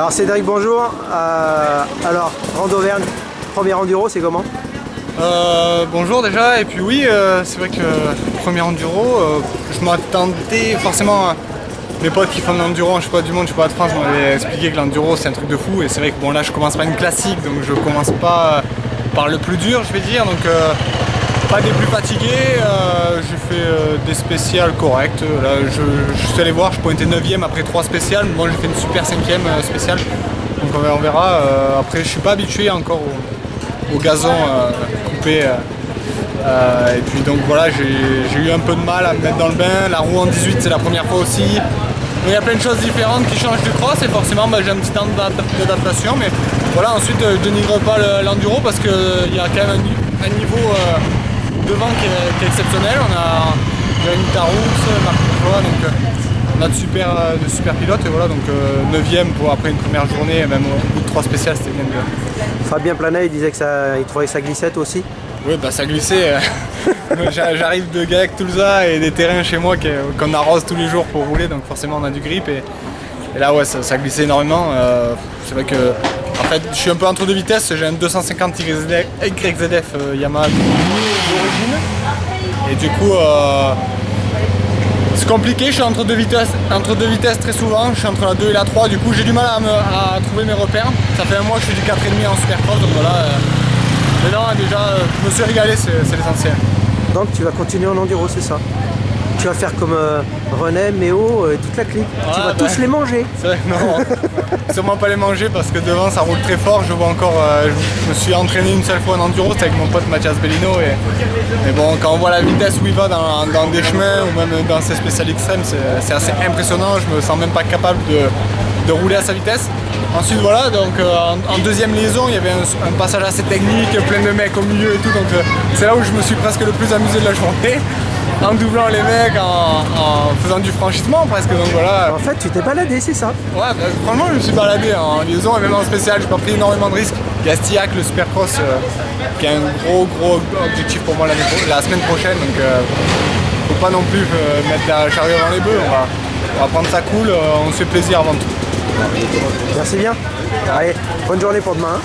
Alors Cédric, bonjour. Alors, Rando Auvergne, premier enduro, c'est comment? Bonjour déjà, et puis oui, c'est vrai que premier enduro, je m'attendais forcément à mes potes qui font de l'enduro en championnat du monde, championnat de France m'avaient expliqué que l'enduro c'est un truc de fou, et c'est vrai que bon là je commence pas une classique, donc je commence pas par le plus dur je vais dire, donc pas des plus fatigués, j'ai fait des spéciales correctes, là je suis allé voir, je pointais 9ème après 3 spéciales, moi j'ai fait une super 5ème spéciale, donc on verra, après je suis pas habitué encore au gazon coupé, et puis donc voilà, j'ai eu un peu de mal à me mettre dans le bain, la roue en 18 c'est la première fois aussi, mais il y a plein de choses différentes qui changent du cross et forcément j'ai un petit temps d'adaptation, mais voilà, ensuite je dénigre pas l'enduro parce qu'il y a quand même un niveau devant qui est exceptionnel. On a Yannick Taroux, Marc Bourgeois, donc on a de super pilotes, et voilà, donc 9ème pour après une première journée, même au bout de 3 spéciales, c'était bien. Fabien Planet, il disait que il trouvait que ça glissait aussi. Oui, bah ça glissait. J'arrive de Gaillac-Toulza et des terrains chez moi qu'on arrose tous les jours pour rouler, donc forcément on a du grip, et là ouais, ça glissait énormément. C'est vrai que en fait je suis un peu entre deux vitesses, j'ai un 250 YZF Yamaha d'origine, et du coup c'est compliqué, je suis entre deux vitesses très souvent, je suis entre la 2 et la 3, du coup j'ai du mal à trouver mes repères. Ça fait un mois que je fais du 4,5 en supercross, donc voilà. Mais non, déjà, je me suis régalé, c'est l'essentiel. Donc tu vas continuer en enduro, c'est ça? Tu vas faire comme René, Méo, toute la clique. Ah, tu vas tous les manger. Non, sûrement pas les manger parce que devant ça roule très fort. Je vois encore, je me suis entraîné une seule fois en enduro, c'était avec mon pote Mathias Bellino. Mais bon, quand on voit la vitesse où il va dans des chemins ou même dans ses spéciales extrêmes, c'est assez impressionnant. Je me sens même pas capable de rouler à sa vitesse. Ensuite voilà, donc en deuxième liaison il y avait un passage assez technique, plein de mecs au milieu et tout, donc c'est là où je me suis presque le plus amusé de la journée, en doublant les mecs, en faisant du franchissement presque, donc voilà. En fait tu t'es baladé, c'est ça? Ouais, bah, franchement je me suis baladé en liaison et même en spécial, j'ai pas pris énormément de risques. Gastillac, le Supercross, qui est un gros objectif pour moi la semaine prochaine, donc faut pas non plus mettre la charrue avant les bœufs, on va prendre ça cool, on se fait plaisir avant tout. Merci bien. Allez, bonne journée pour demain.